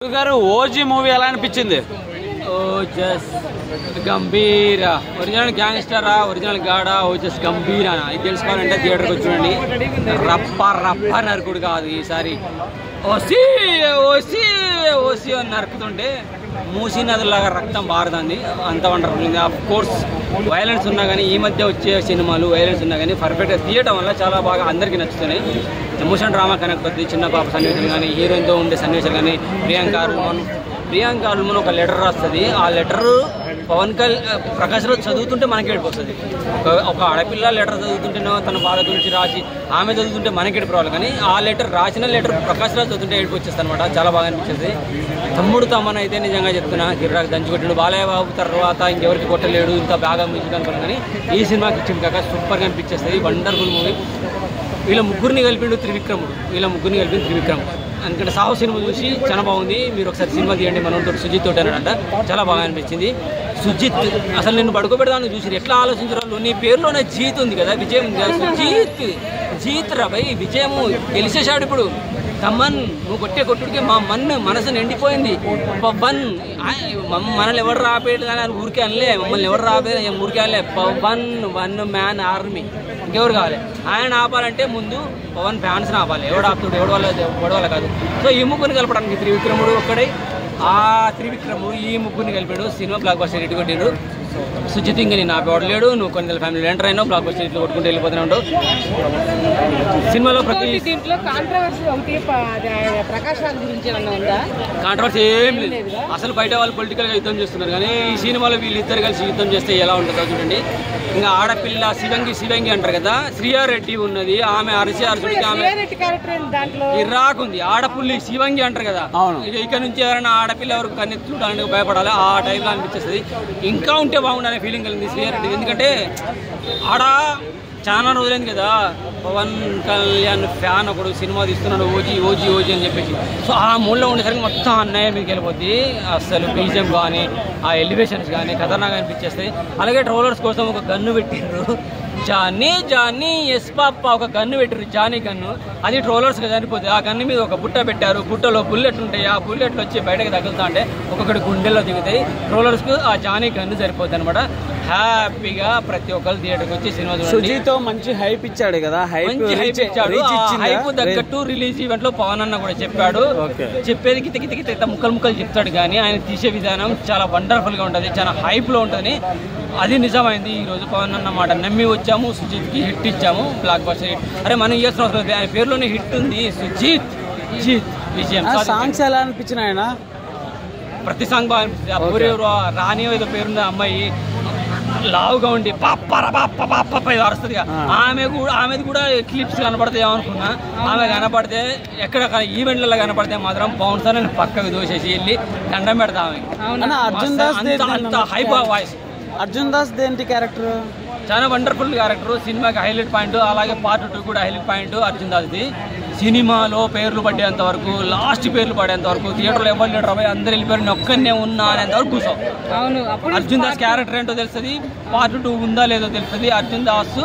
గారు OG movie ఎలా అనిపించింది? ఓజస్ గంభీర ఒరిజినల్ గ్యాంగ్స్టరా ఒరిజినల్ గాడా ఓజస్ గంభీర ఇది తెలుసుకోవాలంటే థియేటర్కి వచ్చి రప్ప రప్ప నరుకుడు కాదు ఈసారి ఓసి ఓసి ఓసి అని నరుకుతుంటే మూసీ నదిలాగా రక్తం బారుతుంది. అంత వండర్ఫుల్ ఉంది. ఆఫ్ కోర్స్ వైలెన్స్ ఉన్నా కానీ ఈ మధ్య వచ్చే సినిమాలు వైలెన్స్ ఉన్నా కానీ పర్ఫెక్ట్గా తీయటం వల్ల చాలా బాగా అందరికీ నచ్చుతున్నాయి. ఎమోషన్ డ్రామా కనెక్ట్ అవుతుంది. చిన్న పాప సన్నివేశాలు కానీ హీరోయిన్తో ఉండే సన్నివేశాలు కానీ ప్రియాంక అర్జున్ ఒక లెటర్ రాస్తుంది. ఆ లెటర్ ప్రకాష్ రాజ్ చదువుతుంటే మనకి ఏడిపోతుంది. ఒక ఆడపిల్ల లెటర్ చదువుతుంటేనో తన బాధ గురించి రాసి ఆమె చదువుతుంటే మనకి ఏడిపోవాలి. కానీ ఆ లెటర్ రాసిన లెటర్ ప్రకాష్ రాజ్ చదువుతుంటే ఏడిపోచ్చేస్తుంది అనమాట. చాలా బాగా అనిపించింది. తమ్ముడు తమ్మని అయితే నిజంగా చెప్తున్నా గిర్రాకి దంచి కొట్టాడు. బాలయ్య బాబు తర్వాత ఇంకెవరికి కొట్టలేడు ఇంత బాగా మ్యూజిక్ అనుకున్నాను. కానీ ఈ సినిమాకి ఇచ్చింది కాక సూపర్గా అనిపించేస్తుంది. Wonderful movie. వీళ్ళ ముగ్గురిని కలిపిండు త్రివిక్రముడు. ఎందుకంటే సాహో సినిమా చూసి చాలా బాగుంది. మీరు ఒకసారి సినిమా తీయండి మనతో సుజిత్ తోటి అన్నాడంట. చాలా బాగా అనిపించింది. సుజిత్ అసలు నేను పడుకోబెడదాన్ని చూసి ఎట్లా ఆలోచించడం. నీ పేరులోనే జీత్ ఉంది కదా, విజయం ఉంది కదా. జీత్ రా భయ్, విజయము గెలిచేశాడు. ఇప్పుడు తమ్మన్ నువ్వు కొట్టే కొట్టుడికి మా మనసు నిండిపోయింది. పవన్ మనల్ని ఎవరు రాపేయలేదు అని ఊరికే అనలే. మమ్మల్ని ఎవరు రాపేది ఊరికే అనలే. One man army. ఇంకెవరు కావాలి? ఆయన ఆపాలంటే ముందు పవన్ ఫ్యాన్స్ని ఆపాలి. ఎవడు ఆపుతాడు? ఎవడి వల్ల కాదు. సో ఈ ముగ్గురిని కలపడానికి త్రివిక్రముడు ఒక్కడే. ఆ త్రివిక్రముడు ఈ ముగ్గురిని కలిపాడు. సినిమా బ్లాక్ బస్టర్ హిట్ కొట్టిండు. సుజిత్ ఇంక నేను ఆపేవాడు లేడు. నువ్వు కొన్ని ఫ్యామిలీ ఎంటర్ అయినావు. బ్లాక్ బస్టర్ హిట్లు కొట్టుకుంటూ వెళ్ళిపోతూనే ఉంటావు. సినిమాలో ప్రతి కాంట్రవర్సీ ఏం లేదు. అసలు బయట వాళ్ళు పొలిటికల్గా యుద్ధం చేస్తున్నారు. కానీ ఈ సినిమాలో వీళ్ళిద్దరు కలిసి యుద్ధం చేస్తే ఎలా ఉంటుందో చూడండి. ఇంకా ఆడపిల్ల శివంగి అంటారు కదా, శ్రీయారెడ్డి ఉన్నది. ఆమె అరసిడికి ఆమె ఇరాక్ ఉంది. ఆడపుల్లి శివంగి అంటారు కదా. ఇక నుంచి ఎవరైనా ఆడపిల్ల ఎవరికి కన్నె చూడడానికి భయపడాలి. ఆ టైంలో అనిపించేస్తుంది. ఇంకా ఉంటే బాగుండనే ఫీలింగ్ కలిగింది శ్రీయారెడ్డి. ఎందుకంటే ఆడ చాలా రోజులైంది కదా పవన్ కళ్యాణ్ ఫ్యాన్ ఒకడు సినిమా తీస్తున్నాడు ఓజీ అని చెప్పేసి. సో ఆ మూడ్లో ఉండేసరికి మొత్తం అన్నయ్య మీకు వెళ్ళిపోద్ది. అసలు బీజం కానీ ఆ ఎలివేషన్స్ కానీ ఖతర్నాగా అనిపించేస్తాయి. అలాగే ట్రోలర్స్ కోసం ఒక గన్ను పెట్టిండ్రు. జానీ ఎస్ పాప ఒక గన్ను పెట్టారు. జానీ గన్ను అది ట్రోలర్స్ చనిపోతుంది. ఆ గన్ను మీద ఒక బుట్ట పెట్టారు. బుట్టలో బుల్లెట్ ఉంటాయి. ఆ బుల్లెట్లు వచ్చి బయటకు తగులుతా అంటే ఒక్కొక్కటి గుండెల్లో దిగుతాయి. ట్రోలర్స్కు ఆ జానీ గన్ను సరిపోతుంది అనమాట. హ్యాపీగా ప్రతి ఒక్కరు థియేటర్కి వచ్చి సినిమా సుజీతో మంచి హైప్ ఇచ్చాడు కదా. హైప్ తగ్గట్టు రిలీజ్ ఈవెంట్ లో పవన్ అన్న కూడా చెప్పాడు. చెప్పేది కిత ముక్కలు చెప్తాడు. కానీ ఆయన తీసే విధానం చాలా వండర్ఫుల్ గా ఉంటుంది. చాలా హైప్ లో ఉంటుంది. అది నిజమైంది. ఈ రోజు పవన్ అన్న మాట నమ్మి వచ్చాము. సుజిత్ కి హిట్ ఇచ్చాము. Block buster hit. అరే మనం ఇయర్స్ అవసరం. ఆయన పేరులోనే హిట్ ఉంది. సుజిత్ విజయం. సాంగ్స్ ఎలా అనిపించిన ఆయన? ప్రతి సాంగ్ బాగా అనిపిస్తుంది. రాణి ఏదో పేరుంది అమ్మాయి లావుగా ఉండి పాప అరుస్తుంది. ఆమెది కూడా క్లిప్స్ కనపడతాయి అనుకున్నా. ఆమె కనపడితే ఎక్కడ ఈవెంట్లలో కనపడితే మాత్రం పవన్ సార్ నేను పక్కకు దోసేసి వెళ్ళి దండం పెడతా. అంత హైప్ వాయిస్. అర్జున్ దాస్ దేంటి క్యారెక్టర్ చాలా వండర్ఫుల్ క్యారెక్టర్. సినిమాకి హైలైట్ పాయింట్. అలాగే పార్ట్ 2 కూడా హైలైట్ పాయింట్ అర్జున్ దాస్ది. సినిమాలో పేర్లు పడేంత వరకు, లాస్ట్ పేర్లు పడేంత వరకు థియేటర్లో ఎవరు లీటర్ అవ్వాలి అందరు వెళ్ళిపోయారు. ఒక్కనే ఉన్నా అనేంత వరకు కూర్చోం. అర్జున్ దాస్ క్యారెక్టర్ ఏంటో తెలుస్తుంది. పార్ట్ 2 ఉందా లేదో తెలుస్తుంది. అర్జున్ దాస్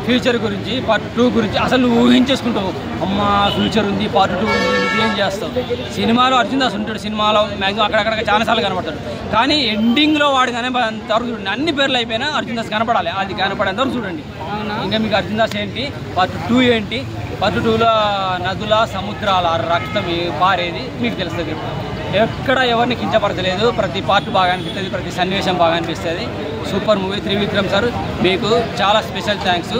ఫ్యూచర్ గురించి, పార్ట్ 2 గురించి అసలు నువ్వు ఊహించేసుకుంటావు. అమ్మ ఫ్యూచర్ ఉంది, పార్ట్ 2 ఉంది, నువ్వేం చేస్తావు? సినిమాలో అర్జున్ దాస్ ఉంటాడు. సినిమాలో మ్యాక్సిమం అక్కడక్కడ చాలాసార్లు కనపడతాడు. కానీ ఎండింగ్లో వాడు కనపడేంతవరకు చూడండి. అన్ని పేర్లు అయిపోయినా అర్జున్ దాస్ కనపడాలి. అది కనపడేంతవరకు చూడండి. ఇంకా మీకు అర్జున్ దాస్ ఏంటి, పార్ట్ 2 ఏంటి, పార్ట్ 2లో నదుల సముద్రాల రక్తం పారేది మీకు తెలుస్తుంది. ఎక్కడ ఎవరిని కించపరచలేదు. ప్రతి పార్ట్ బాగా అనిపిస్తుంది. ప్రతి సన్నివేశం బాగా అనిపిస్తుంది. Super movie. త్రివిక్రమ్ సార్ మీకు చాలా స్పెషల్ థ్యాంక్స్.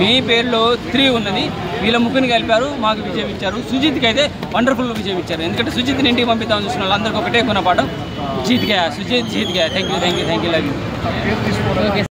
మీ పేరులో 3 ఉన్నది. వీళ్ళ ముగ్గురిని కలిపారు. మాకు విజయం ఇచ్చారు. సుజిత్కి అయితే వండర్ఫుల్ విజయం ఇచ్చారు. ఎందుకంటే సుజిత్ని ఇంటికి పంపిద్దామని చూసిన వాళ్ళందరికీ ఒకటే కొన్న పాఠం. సుజిత్ గయా. Thank you. Love you.